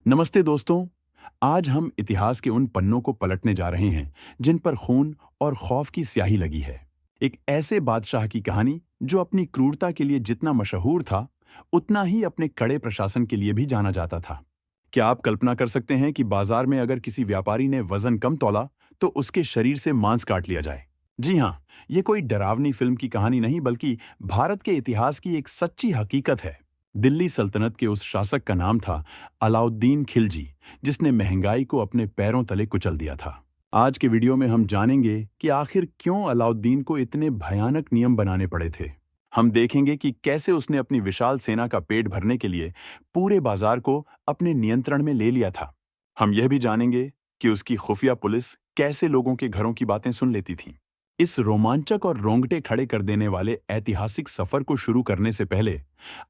नमस्ते दोस्तों। आज हम इतिहास के उन पन्नों को पलटने जा रहे हैं जिन पर खून और खौफ की स्याही लगी है। एक ऐसे बादशाह की कहानी जो अपनी क्रूरता के लिए जितना मशहूर था, उतना ही अपने कड़े प्रशासन के लिए भी जाना जाता था। क्या आप कल्पना कर सकते हैं कि बाजार में अगर किसी व्यापारी ने वजन कम तौला तो उसके शरीर से मांस काट लिया जाए? जी हाँ, ये कोई डरावनी फिल्म की कहानी नहीं बल्कि भारत के इतिहास की एक सच्ची हकीकत है। दिल्ली सल्तनत के उस शासक का नाम था अलाउद्दीन खिलजी, जिसने महंगाई को अपने पैरों तले कुचल दिया था। आज के वीडियो में हम जानेंगे कि आखिर क्यों अलाउद्दीन को इतने भयानक नियम बनाने पड़े थे। हम देखेंगे कि कैसे उसने अपनी विशाल सेना का पेट भरने के लिए पूरे बाजार को अपने नियंत्रण में ले लिया था। हम यह भी जानेंगे कि उसकी खुफिया पुलिस कैसे लोगों के घरों की बातें सुन लेती थी। इस रोमांचक और रोंगटे खड़े कर देने वाले ऐतिहासिक सफर को शुरू करने से पहले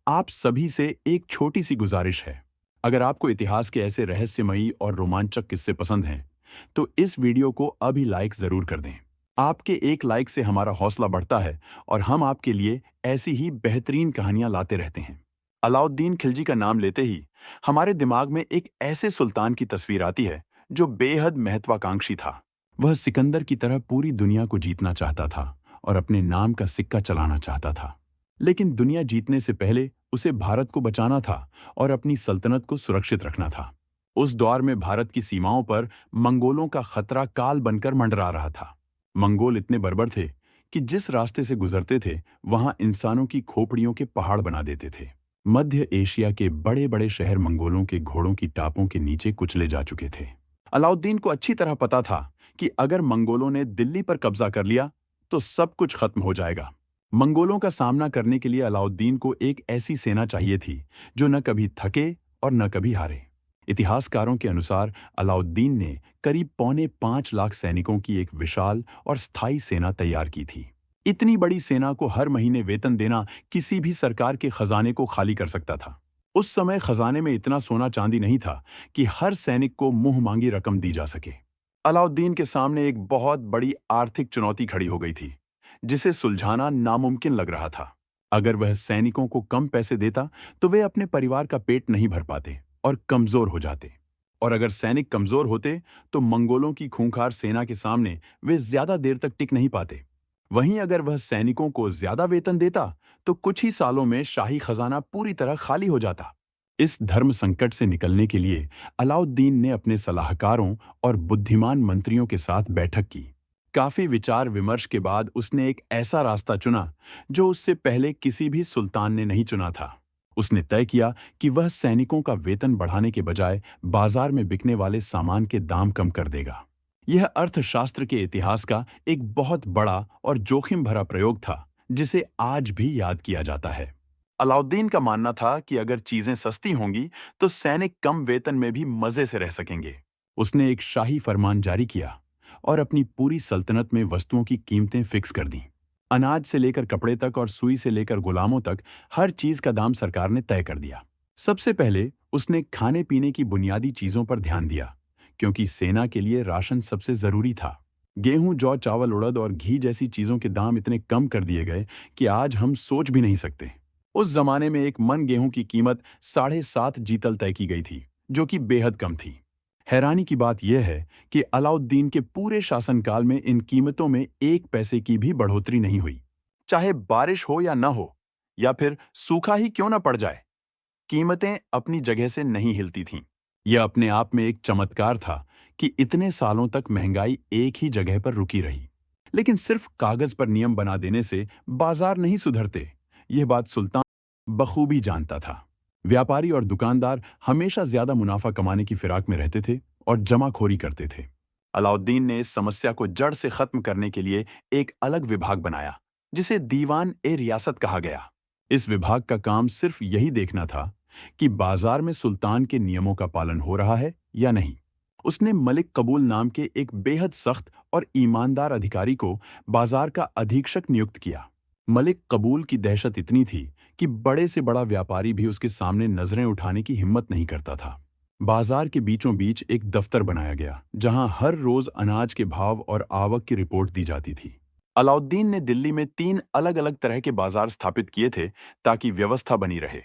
आप सभी से एक छोटी सी गुजारिश है। अगर आपको इतिहास के ऐसे रहस्यमयी और रोमांचक किस्से पसंद हैं, तो इस वीडियो को अभी लाइक जरूर कर दें। आपके एक लाइक से हमारा हौसला बढ़ता है और हम आपके लिए ऐसी ही बेहतरीन कहानियां लाते रहते हैं। अलाउद्दीन खिलजी का नाम लेते ही हमारे दिमाग में एक ऐसे सुल्तान की तस्वीर आती है जो बेहद महत्वाकांक्षी था। वह सिकंदर की तरह पूरी दुनिया को जीतना चाहता था और अपने नाम का सिक्का चलाना चाहता था। लेकिन दुनिया जीतने से पहले उसे भारत को बचाना था और अपनी सल्तनत को सुरक्षित रखना था। उस दौर में भारत की सीमाओं पर मंगोलों का खतरा काल बनकर मंडरा रहा था। मंगोल इतने बर्बर थे कि जिस रास्ते से गुजरते थे वहां इंसानों की खोपड़ियों के पहाड़ बना देते थे। मध्य एशिया के बड़े बड़े शहर मंगोलों के घोड़ों की टापों के नीचे कुचले जा चुके थे। अलाउद्दीन को अच्छी तरह पता था कि अगर मंगोलों ने दिल्ली पर कब्जा कर लिया तो सब कुछ खत्म हो जाएगा। मंगोलों का सामना करने के लिए अलाउद्दीन को एक ऐसी सेना चाहिए थी जो न कभी थके और न कभी हारे। इतिहासकारों के अनुसार अलाउद्दीन ने करीब 4.25 लाख सैनिकों की एक विशाल और स्थायी सेना तैयार की थी। इतनी बड़ी सेना को हर महीने वेतन देना किसी भी सरकार के खजाने को खाली कर सकता था। उस समय खजाने में इतना सोना चांदी नहीं था कि हर सैनिक को मुंह मांगी रकम दी जा सके। अलाउद्दीन के सामने एक बहुत बड़ी आर्थिक चुनौती खड़ी हो गई थी, जिसे सुलझाना नामुमकिन लग रहा था। अगर वह सैनिकों को कम पैसे देता, तो वे अपने परिवार का पेट नहीं भर पाते और कमजोर हो जाते। और अगर सैनिक कमजोर होते, तो मंगोलों की खूंखार सेना के सामने वे ज्यादा देर तक टिक नहीं पाते। वहीं अगर वह सैनिकों को ज्यादा वेतन देता, तो कुछ ही सालों में शाही खजाना पूरी तरह खाली हो जाता। इस धर्म संकट से निकलने के लिए अलाउद्दीन ने अपने सलाहकारों और बुद्धिमान मंत्रियों के साथ बैठक की। काफी विचार विमर्श के बाद उसने एक ऐसा रास्ता चुना जो उससे पहले किसी भी सुल्तान ने नहीं चुना था। उसने तय किया कि वह सैनिकों का वेतन बढ़ाने के बजाय बाजार में बिकने वाले सामान के दाम कम कर देगा। यह अर्थशास्त्र के इतिहास का एक बहुत बड़ा और जोखिम भरा प्रयोग था, जिसे आज भी याद किया जाता है। अलाउद्दीन का मानना था कि अगर चीजें सस्ती होंगी तो सैनिक कम वेतन में भी मजे से रह सकेंगे। उसने एक शाही फरमान जारी किया और अपनी पूरी सल्तनत में वस्तुओं की कीमतें फिक्स कर दी। अनाज से लेकर कपड़े तक और सुई से लेकर गुलामों तक हर चीज का दाम सरकार ने तय कर दिया। सबसे पहले उसने खाने पीने की बुनियादी चीजों पर ध्यान दिया, क्योंकि सेना के लिए राशन सबसे जरूरी था। गेहूं, जौ, चावल, उड़द और घी जैसी चीजों के दाम इतने कम कर दिए गए कि आज हम सोच भी नहीं सकते। उस जमाने में एक मन गेहूं की कीमत 7.5 जीतल तय की गई थी, जो कि बेहद कम थी। हैरानी की बात यह है कि अलाउद्दीन के पूरे शासनकाल में इन कीमतों में 1 पैसे की भी बढ़ोतरी नहीं हुई। चाहे बारिश हो या न हो, या फिर सूखा ही क्यों न पड़ जाए, कीमतें अपनी जगह से नहीं हिलती थीं। यह अपने आप में एक चमत्कार था कि इतने सालों तक महंगाई एक ही जगह पर रुकी रही। लेकिन सिर्फ कागज पर नियम बना देने से बाजार नहीं सुधरते। यह बात सुल्तान बखूबी जानता था। व्यापारी और दुकानदार हमेशा ज्यादा मुनाफा कमाने की फिराक में रहते थे और जमाखोरी करते थे। अलाउद्दीन ने इस समस्या को जड़ से खत्म करने के लिए एक अलग विभाग बनाया, जिसे दीवान ए रियासत कहा गया। इस विभाग का काम सिर्फ यही देखना था कि बाजार में सुल्तान के नियमों का पालन हो रहा है या नहीं। उसने मलिक कबूल नाम के एक बेहद सख्त और ईमानदार अधिकारी को बाजार का अधीक्षक नियुक्त किया। मलिक कबूल की दहशत इतनी थी कि बड़े से बड़ा व्यापारी भी उसके सामने नजरें उठाने की हिम्मत नहीं करता था। बाजार के बीचों बीच एक दफ्तर बनाया गया, जहां हर रोज अनाज के भाव और आवक की रिपोर्ट दी जाती थी। अलाउद्दीन ने दिल्ली में 3 अलग-अलग तरह के बाजार स्थापित किए थे ताकि व्यवस्था बनी रहे।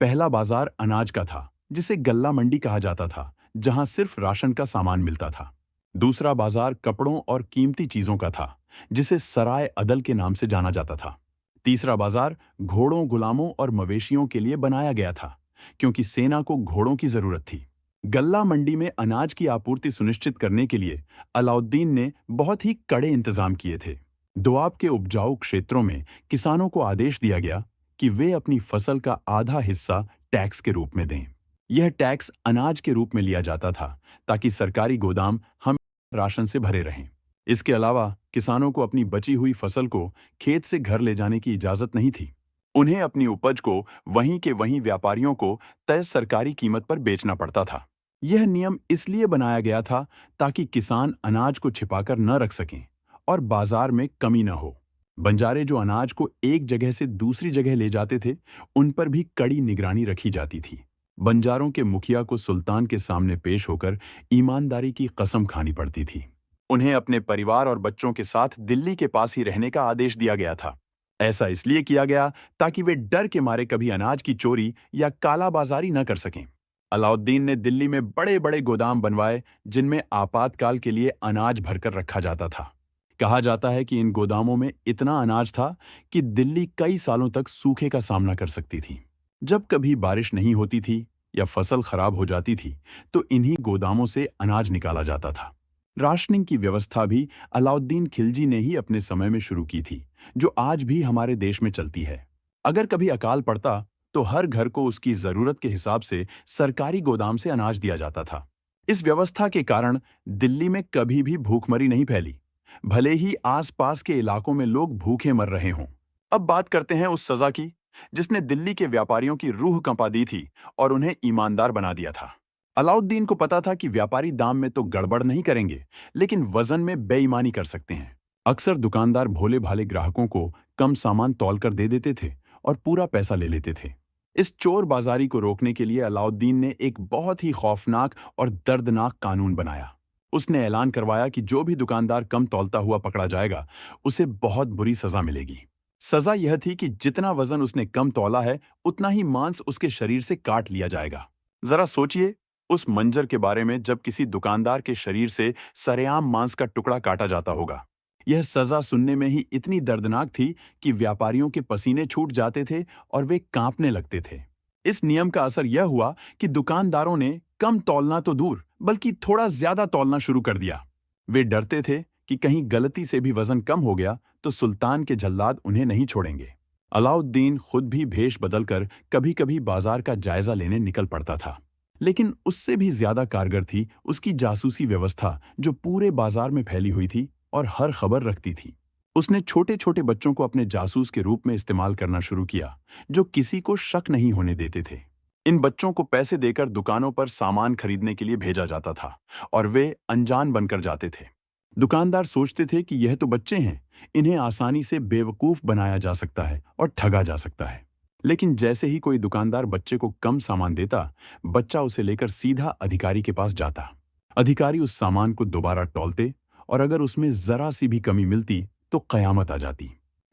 पहला बाजार अनाज का था, जिसे गल्ला मंडी कहा जाता था, जहां सिर्फ राशन का सामान मिलता था। दूसरा बाजार कपड़ों और कीमती चीजों का था, जिसे सराय अदल के नाम से जाना जाता था। तीसरा बाजार घोड़ों, गुलामों और मवेशियों के लिए बनाया गया था, क्योंकि सेना को घोड़ों की जरूरत थी। गल्ला मंडी में अनाज की आपूर्ति सुनिश्चित करने के लिए अलाउद्दीन ने बहुत ही कड़े इंतजाम किए थे। दोआब के उपजाऊ क्षेत्रों में किसानों को आदेश दिया गया कि वे अपनी फसल का आधा हिस्सा टैक्स के रूप में दें। यह टैक्स अनाज के रूप में लिया जाता था, ताकि सरकारी गोदाम हम राशन से भरे रहें। इसके अलावा किसानों को अपनी बची हुई फसल को खेत से घर ले जाने की इजाजत नहीं थी। उन्हें अपनी उपज को वहीं के वहीं व्यापारियों को तय सरकारी कीमत पर बेचना पड़ता था। यह नियम इसलिए बनाया गया था ताकि किसान अनाज को छिपाकर न रख सकें और बाजार में कमी न हो। बंजारे जो अनाज को एक जगह से दूसरी जगह ले जाते थे, उन पर भी कड़ी निगरानी रखी जाती थी। बंजारों के मुखिया को सुल्तान के सामने पेश होकर ईमानदारी की कसम खानी पड़ती थी। उन्हें अपने परिवार और बच्चों के साथ दिल्ली के पास ही रहने का आदेश दिया गया था। ऐसा इसलिए किया गया ताकि वे डर के मारे कभी अनाज की चोरी या कालाबाजारी न कर सकें। अलाउद्दीन ने दिल्ली में बड़े बड़े गोदाम बनवाए, जिनमें आपातकाल के लिए अनाज भरकर रखा जाता था। कहा जाता है कि इन गोदामों में इतना अनाज था कि दिल्ली कई सालों तक सूखे का सामना कर सकती थी। जब कभी बारिश नहीं होती थी या फसल खराब हो जाती थी, तो इन्हीं गोदामों से अनाज निकाला जाता था। राशनिंग की व्यवस्था भी अलाउद्दीन खिलजी ने ही अपने समय में शुरू की थी, जो आज भी हमारे देश में चलती है। अगर कभी अकाल पड़ता, तो हर घर को उसकी जरूरत के हिसाब से सरकारी गोदाम से अनाज दिया जाता था। इस व्यवस्था के कारण दिल्ली में कभी भी भूखमरी नहीं फैली, भले ही आसपास के इलाकों में लोग भूखे मर रहे हों। अब बात करते हैं उस सजा की, जिसने दिल्ली के व्यापारियों की रूह कंपा दी थी और उन्हें ईमानदार बना दिया था। अलाउद्दीन को पता था कि व्यापारी दाम में तो गड़बड़ नहीं करेंगे, लेकिन वजन में बेईमानी कर सकते हैं। अक्सर दुकानदार भोले भाले ग्राहकों को कम सामान तौल कर दे देते थे और पूरा पैसा ले लेते थे। इस चोर बाजारी को रोकने के लिए अलाउद्दीन ने एक बहुत ही खौफनाक और दर्दनाक कानून बनाया। उसने ऐलान करवाया कि जो भी दुकानदार कम तौलता हुआ पकड़ा जाएगा, उसे बहुत बुरी सजा मिलेगी। सजा यह थी कि जितना वजन उसने कम तौला है, उतना ही मांस उसके शरीर से काट लिया जाएगा। जरा सोचिए उस मंजर के बारे में, जब किसी दुकानदार के शरीर से सरेआम मांस का टुकड़ा काटा जाता होगा। यह सजा सुनने में ही इतनी दर्दनाक थी कि व्यापारियों के पसीने छूट जाते थे और वे कांपने लगते थे। इस नियम का असर यह हुआ कि दुकानदारों ने कम तौलना तो दूर, बल्कि थोड़ा ज्यादा तौलना शुरू कर दिया। वे डरते थे कि कहीं गलती से भी वजन कम हो गया तो सुल्तान के जल्लाद उन्हें नहीं छोड़ेंगे। अलाउद्दीन खुद भी भेष बदलकर कभी-कभी बाजार का जायजा लेने निकल पड़ता था। लेकिन उससे भी ज्यादा कारगर थी उसकी जासूसी व्यवस्था, जो पूरे बाजार में फैली हुई थी और हर खबर रखती थी। उसने छोटे छोटे बच्चों को अपने जासूस के रूप में इस्तेमाल करना शुरू किया, जो किसी को शक नहीं होने देते थे। इन बच्चों को पैसे देकर दुकानों पर सामान खरीदने के लिए भेजा जाता था और वे अनजान बनकर जाते थे। दुकानदार सोचते थे कि यह तो बच्चे हैं, इन्हें आसानी से बेवकूफ बनाया जा सकता है और ठगा जा सकता है। लेकिन जैसे ही कोई दुकानदार बच्चे को कम सामान देता, बच्चा उसे लेकर सीधा अधिकारी के पास जाता। अधिकारी उस सामान को दोबारा तौलते और अगर उसमें जरा सी भी कमी मिलती तो कयामत आ जाती।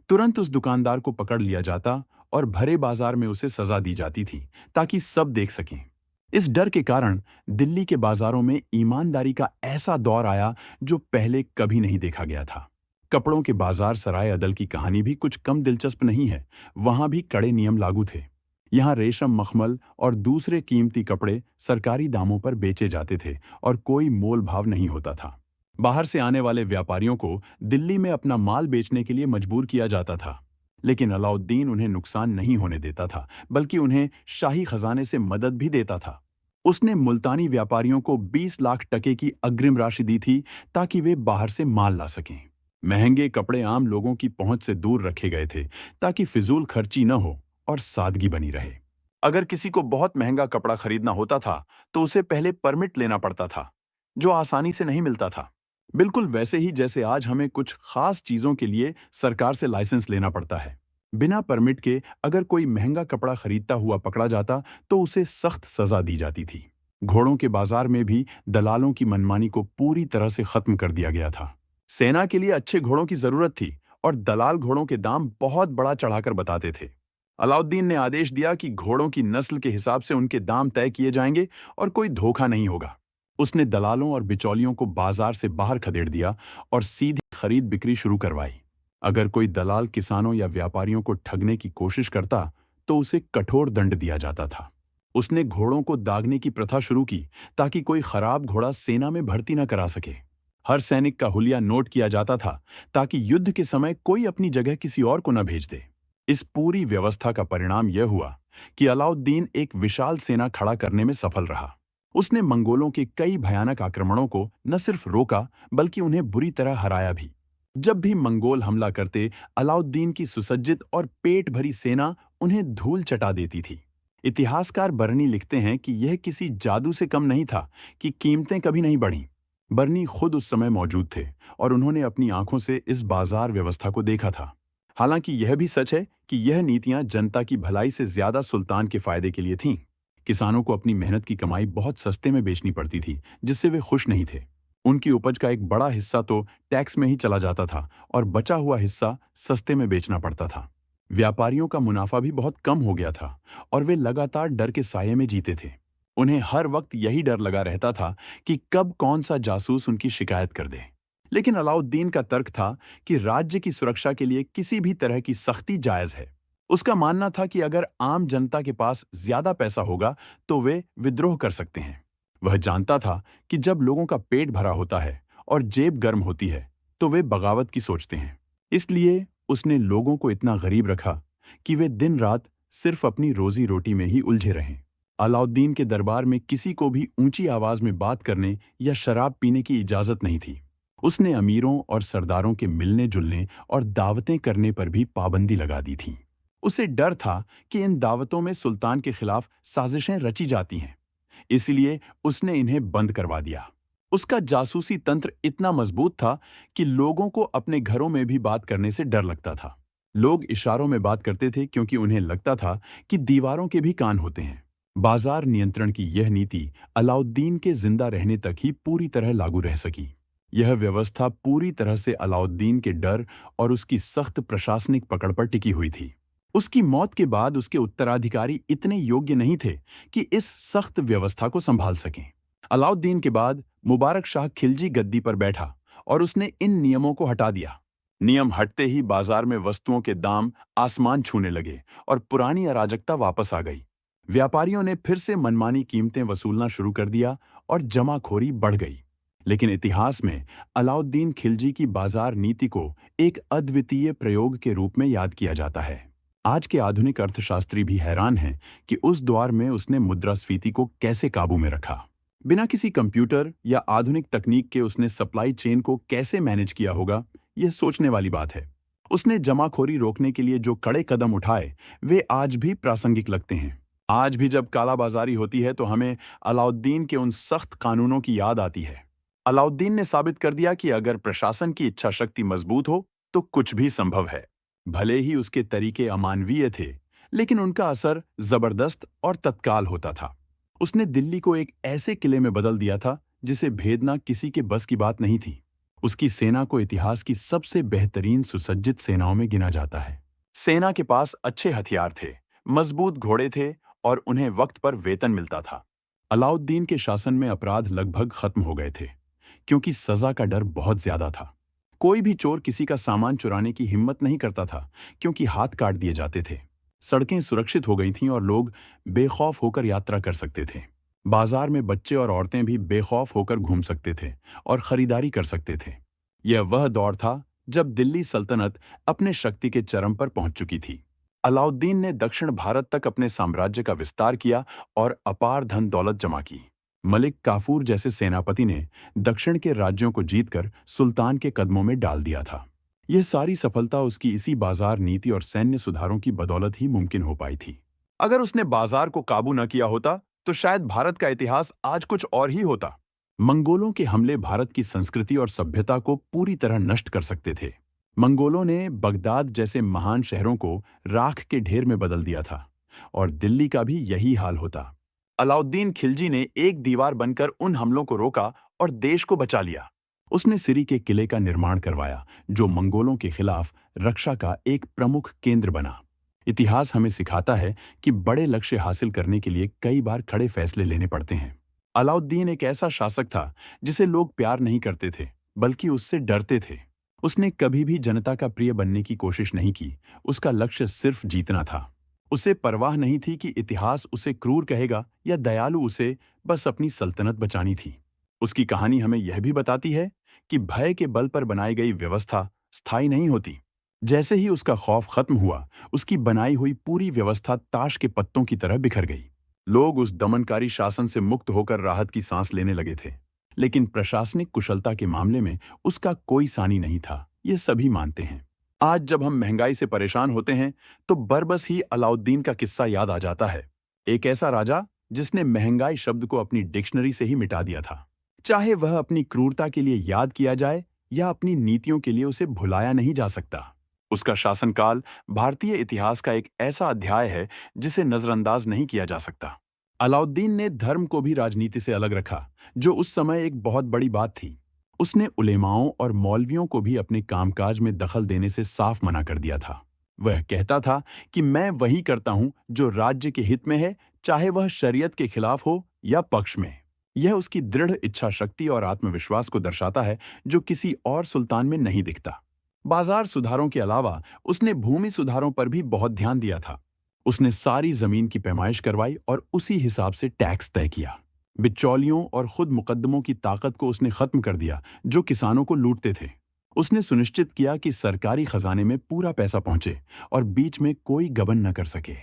तुरंत उस दुकानदार को पकड़ लिया जाता और भरे बाजार में उसे सजा दी जाती थी, ताकि सब देख सकें। इस डर के कारण दिल्ली के बाजारों में ईमानदारी का ऐसा दौर आया जो पहले कभी नहीं देखा गया था। कपड़ों के बाजार सराय अदल की कहानी भी कुछ कम दिलचस्प नहीं है। वहां भी कड़े नियम लागू थे। यहाँ रेशम, मखमल और दूसरे कीमती कपड़े सरकारी दामों पर बेचे जाते थे और कोई मोल भाव नहीं होता था। बाहर से आने वाले व्यापारियों को दिल्ली में अपना माल बेचने के लिए मजबूर किया जाता था, लेकिन अलाउद्दीन उन्हें नुकसान नहीं होने देता था, बल्कि उन्हें शाही खजाने से मदद भी देता था। उसने मुल्तानी व्यापारियों को 20 लाख टके की अग्रिम राशि दी थी, ताकि वे बाहर से माल ला सकें। महंगे कपड़े आम लोगों की पहुंच से दूर रखे गए थे, ताकि फिजूल खर्ची न हो और सादगी बनी रहे। अगर किसी को बहुत महंगा कपड़ा खरीदना होता था, तो उसे पहले परमिट लेना पड़ता था, जो आसानी से नहीं मिलता था। बिल्कुल वैसे ही जैसे आज हमें कुछ खास चीजों के लिए सरकार से लाइसेंस लेना पड़ता है। बिना परमिट के अगर कोई महंगा कपड़ा खरीदता हुआ पकड़ा जाता, तो उसे सख्त सजा दी जाती थी। घोड़ों के बाजार में भी दलालों की मनमानी को पूरी तरह से खत्म कर दिया गया था। सेना के लिए अच्छे घोड़ों की जरूरत थी और दलाल घोड़ों के दाम बहुत बड़ा चढ़ाकर बताते थे। अलाउद्दीन ने आदेश दिया कि घोड़ों की नस्ल के हिसाब से उनके दाम तय किए जाएंगे और कोई धोखा नहीं होगा। उसने दलालों और बिचौलियों को बाजार से बाहर खदेड़ दिया और सीधी खरीद बिक्री शुरू करवाई। अगर कोई दलाल किसानों या व्यापारियों को ठगने की कोशिश करता तो उसे कठोर दंड दिया जाता था। उसने घोड़ों को दागने की प्रथा शुरू की ताकि कोई खराब घोड़ा सेना में भर्ती न करा सके। हर सैनिक का हुलिया नोट किया जाता था ताकि युद्ध के समय कोई अपनी जगह किसी और को न भेज दे। इस पूरी व्यवस्था का परिणाम यह हुआ कि अलाउद्दीन एक विशाल सेना खड़ा करने में सफल रहा। उसने मंगोलों के कई भयानक आक्रमणों को न सिर्फ रोका बल्कि उन्हें बुरी तरह हराया भी। जब भी मंगोल हमला करते, अलाउद्दीन की सुसज्जित और पेट भरी सेना उन्हें धूल चटा देती थी। इतिहासकार बर्नी लिखते हैं कि यह किसी जादू से कम नहीं था कि कीमतें कभी नहीं बढ़ीं। बर्नी खुद उस समय मौजूद थे और उन्होंने अपनी आंखों से इस बाजार व्यवस्था को देखा था। हालांकि यह भी सच है कि यह नीतियां जनता की भलाई से ज्यादा सुल्तान के फायदे के लिए थीं। किसानों को अपनी मेहनत की कमाई बहुत सस्ते में बेचनी पड़ती थी, जिससे वे खुश नहीं थे। उनकी उपज का एक बड़ा हिस्सा तो टैक्स में ही चला जाता था और बचा हुआ हिस्सा सस्ते में बेचना पड़ता था। व्यापारियों का मुनाफा भी बहुत कम हो गया था और वे लगातार डर के साये में जीते थे। उन्हें हर वक्त यही डर लगा रहता था कि कब कौन सा जासूस उनकी शिकायत कर दे। लेकिन अलाउद्दीन का तर्क था कि राज्य की सुरक्षा के लिए किसी भी तरह की सख्ती जायज है। उसका मानना था कि अगर आम जनता के पास ज्यादा पैसा होगा तो वे विद्रोह कर सकते हैं। वह जानता था कि जब लोगों का पेट भरा होता है और जेब गर्म होती है तो वे बगावत की सोचते हैं। इसलिए उसने लोगों को इतना गरीब रखा कि वे दिन रात सिर्फ अपनी रोजी रोटी में ही उलझे रहें। अलाउद्दीन के दरबार में किसी को भी ऊंची आवाज में बात करने या शराब पीने की इजाजत नहीं थी। उसने अमीरों और सरदारों के मिलने जुलने और दावतें करने पर भी पाबंदी लगा दी थी। उसे डर था कि इन दावतों में सुल्तान के खिलाफ साजिशें रची जाती हैं, इसलिए उसने इन्हें बंद करवा दिया। उसका जासूसी तंत्र इतना मजबूत था कि लोगों को अपने घरों में भी बात करने से डर लगता था। लोग इशारों में बात करते थे क्योंकि उन्हें लगता था कि दीवारों के भी कान होते हैं। बाजार नियंत्रण की यह नीति अलाउद्दीन के जिंदा रहने तक ही पूरी तरह लागू रह सकी। यह व्यवस्था पूरी तरह से अलाउद्दीन के डर और उसकी सख्त प्रशासनिक पकड़ पर टिकी हुई थी। उसकी मौत के बाद उसके उत्तराधिकारी इतने योग्य नहीं थे कि इस सख्त व्यवस्था को संभाल सकें। अलाउद्दीन के बाद मुबारक शाह खिलजी गद्दी पर बैठा और उसने इन नियमों को हटा दिया। नियम हटते ही बाजार में वस्तुओं के दाम आसमान छूने लगे और पुरानी अराजकता वापस आ गई। व्यापारियों ने फिर से मनमानी कीमतें वसूलना शुरू कर दिया और जमाखोरी बढ़ गई। लेकिन इतिहास में अलाउद्दीन खिलजी की बाजार नीति को एक अद्वितीय प्रयोग के रूप में याद किया जाता है। आज के आधुनिक अर्थशास्त्री भी हैरान हैं कि उस दौर में उसने मुद्रास्फीति को कैसे काबू में रखा। बिना किसी कंप्यूटर या आधुनिक तकनीक के उसने सप्लाई चेन को कैसे मैनेज किया होगा, यह सोचने वाली बात है। उसने जमाखोरी रोकने के लिए जो कड़े कदम उठाए, वे आज भी प्रासंगिक लगते हैं। आज भी जब कालाबाजारी होती है तो हमें अलाउद्दीन के उन सख्त कानूनों की याद आती है। अलाउद्दीन ने साबित कर दिया कि अगर प्रशासन की इच्छा शक्ति मजबूत हो तो कुछ भी संभव है। भले ही उसके तरीके अमानवीय थे, लेकिन उनका असर जबरदस्त और तत्काल होता था। उसने दिल्ली को एक ऐसे किले में बदल दिया था जिसे भेदना किसी के बस की बात नहीं थी। उसकी सेना को इतिहास की सबसे बेहतरीन सुसज्जित सेनाओं में गिना जाता है। सेना के पास अच्छे हथियार थे, मजबूत घोड़े थे और उन्हें वक्त पर वेतन मिलता था। अलाउद्दीन के शासन में अपराध लगभग खत्म हो गए थे, क्योंकि सजा का डर बहुत ज्यादा था। कोई भी चोर किसी का सामान चुराने की हिम्मत नहीं करता था, क्योंकि हाथ काट दिए जाते थे। सड़कें सुरक्षित हो गई थीं और लोग बेखौफ होकर यात्रा कर सकते थे। बाजार में बच्चे और औरतें भी बेखौफ होकर घूम सकते थे और खरीदारी कर सकते थे। यह वह दौर था जब दिल्ली सल्तनत अपने शक्ति के चरम पर पहुंच चुकी थी। अलाउद्दीन ने दक्षिण भारत तक अपने साम्राज्य का विस्तार किया और अपार धन दौलत जमा की। मलिक काफूर जैसे सेनापति ने दक्षिण के राज्यों को जीतकर सुल्तान के कदमों में डाल दिया था। यह सारी सफलता उसकी इसी बाजार नीति और सैन्य सुधारों की बदौलत ही मुमकिन हो पाई थी। अगर उसने बाजार को काबू न किया होता तो शायद भारत का इतिहास आज कुछ और ही होता। मंगोलों के हमले भारत की संस्कृति और सभ्यता को पूरी तरह नष्ट कर सकते थे। मंगोलों ने बगदाद जैसे महान शहरों को राख के ढेर में बदल दिया था और दिल्ली का भी यही हाल होता। अलाउद्दीन खिलजी ने एक दीवार बनकर उन हमलों को रोका और देश को बचा लिया। उसने सिरी के किले का निर्माण करवाया, जो मंगोलों के खिलाफ रक्षा का एक प्रमुख केंद्र बना। इतिहास हमें सिखाता है कि बड़े लक्ष्य हासिल करने के लिए कई बार कड़े फैसले लेने पड़ते हैं। अलाउद्दीन एक ऐसा शासक था जिसे लोग प्यार नहीं करते थे, बल्कि उससे डरते थे। उसने कभी भी जनता का प्रिय बनने की कोशिश नहीं की। उसका लक्ष्य सिर्फ जीतना था। उसे परवाह नहीं थी कि इतिहास उसे क्रूर कहेगा या दयालु, उसे बस अपनी सल्तनत बचानी थी। उसकी कहानी हमें यह भी बताती है कि भय के बल पर बनाई गई व्यवस्था स्थायी नहीं होती। जैसे ही उसका खौफ खत्म हुआ, उसकी बनाई हुई पूरी व्यवस्था ताश के पत्तों की तरह बिखर गई। लोग उस दमनकारी शासन से मुक्त होकर राहत की सांस लेने लगे थे। लेकिन प्रशासनिक कुशलता के मामले में उसका कोई सानी नहीं था, ये सभी मानते हैं। आज जब हम महंगाई से परेशान होते हैं, तो बरबस ही अलाउद्दीन का किस्सा याद आ जाता है। एक ऐसा राजा जिसने महंगाई शब्द को अपनी डिक्शनरी से ही मिटा दिया था। चाहे वह अपनी क्रूरता के लिए याद किया जाए या अपनी नीतियों के लिए उसे भुलाया नहीं जा सकता। उसका शासनकाल भारतीय इतिहास का एक ऐसा अध्याय है जिसे नजरअंदाज नहीं किया जा सकता। अलाउद्दीन ने धर्म को भी राजनीति से अलग रखा, जो उस समय एक बहुत बड़ी बात थी। उसने उलेमाओं और मौलवियों को भी अपने कामकाज में दखल देने से साफ मना कर दिया था। वह कहता था कि मैं वही करता हूं जो राज्य के हित में है, चाहे वह शरीयत के खिलाफ हो या पक्ष में। यह उसकी दृढ़ इच्छा शक्ति और आत्मविश्वास को दर्शाता है, जो किसी और सुल्तान में नहीं दिखता। बाजार सुधारों के अलावा उसने भूमि सुधारों पर भी बहुत ध्यान दिया था। उसने सारी जमीन की पैमाइश करवाई और उसी हिसाब से टैक्स तय किया। बिचौलियों और खुद मुकद्दमों की ताकत को उसने खत्म कर दिया, जो किसानों को लूटते थे। उसने सुनिश्चित किया कि सरकारी खजाने में पूरा पैसा पहुंचे और बीच में कोई गबन न कर सके।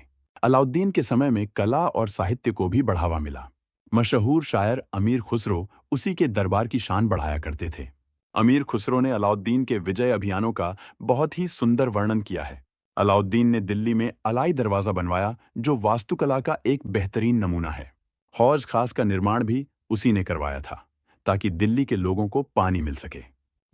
अलाउद्दीन के समय में कला और साहित्य को भी बढ़ावा मिला। मशहूर शायर अमीर खुसरो उसी के दरबार की शान बढ़ाया करते थे। अमीर खुसरो ने अलाउद्दीन के विजय अभियानों का बहुत ही सुंदर वर्णन किया है। अलाउद्दीन ने दिल्ली में अलाई दरवाजा बनवाया, जो वास्तुकला का एक बेहतरीन नमूना है। हौज खास का निर्माण भी उसी ने करवाया था, ताकि दिल्ली के लोगों को पानी मिल सके।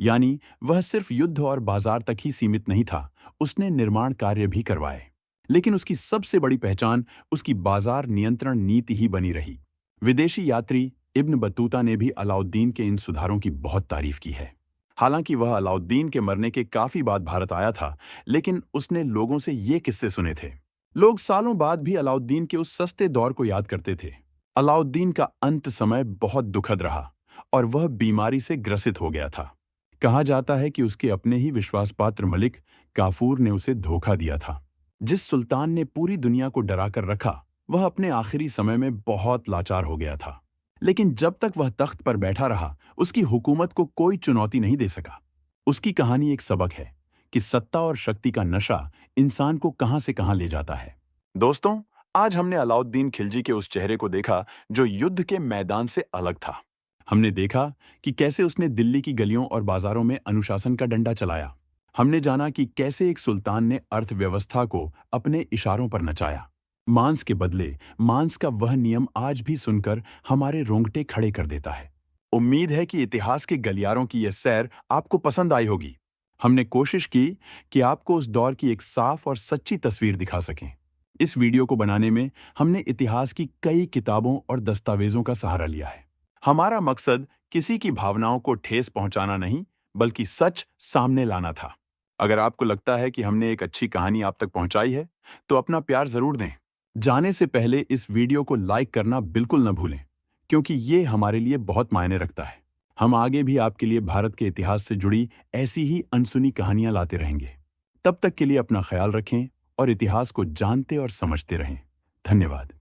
यानी वह सिर्फ युद्ध और बाजार तक ही सीमित नहीं था, उसने निर्माण कार्य भी करवाए। लेकिन उसकी सबसे बड़ी पहचान उसकी बाजार नियंत्रण नीति ही बनी रही। विदेशी यात्री इब्न बतूता ने भी अलाउद्दीन के इन सुधारों की बहुत तारीफ की है। हालांकि वह अलाउद्दीन के मरने के काफी बाद भारत आया था, लेकिन उसने लोगों से ये किस्से सुने थे। लोग सालों बाद भी अलाउद्दीन के उस सस्ते दौर को याद करते थे। अलाउद्दीन का अंत समय बहुत दुखद रहा और वह बीमारी से ग्रसित हो गया था। कहा जाता है कि उसके अपने ही विश्वासपात्र मलिक काफूर ने उसे धोखा दिया था। जिस सुल्तान ने पूरी दुनिया को डरा कर रखा, वह अपने आखिरी समय में बहुत लाचार हो गया था। लेकिन जब तक वह तख्त पर बैठा रहा, उसकी हुकूमत को कोई चुनौती नहीं दे सका। उसकी कहानी एक सबक है कि सत्ता और शक्ति का नशा इंसान को कहां से कहां ले जाता है। दोस्तों, आज हमने अलाउद्दीन खिलजी के उस चेहरे को देखा जो युद्ध के मैदान से अलग था। हमने देखा कि कैसे उसने दिल्ली की गलियों और बाजारों में अनुशासन का डंडा चलाया। हमने जाना कि कैसे एक सुल्तान ने अर्थव्यवस्था को अपने इशारों पर नचाया। मांस के बदले मांस का वह नियम आज भी सुनकर हमारे रोंगटे खड़े कर देता है। उम्मीद है कि इतिहास के गलियारों की यह सैर आपको पसंद आई होगी। हमने कोशिश की कि आपको उस दौर की एक साफ और सच्ची तस्वीर दिखा सकें। इस वीडियो को बनाने में हमने इतिहास की कई किताबों और दस्तावेजों का सहारा लिया है। हमारा मकसद किसी की भावनाओं को ठेस पहुंचाना नहीं, बल्कि सच सामने लाना था। अगर आपको लगता है कि हमने एक अच्छी कहानी आप तक पहुंचाई है, तो अपना प्यार जरूर दें। जाने से पहले इस वीडियो को लाइक करना बिल्कुल न भूलें, क्योंकि ये हमारे लिए बहुत मायने रखता है। हम आगे भी आपके लिए भारत के इतिहास से जुड़ी ऐसी ही अनसुनी कहानियां लाते रहेंगे। तब तक के लिए अपना ख्याल रखें और इतिहास को जानते और समझते रहें। धन्यवाद।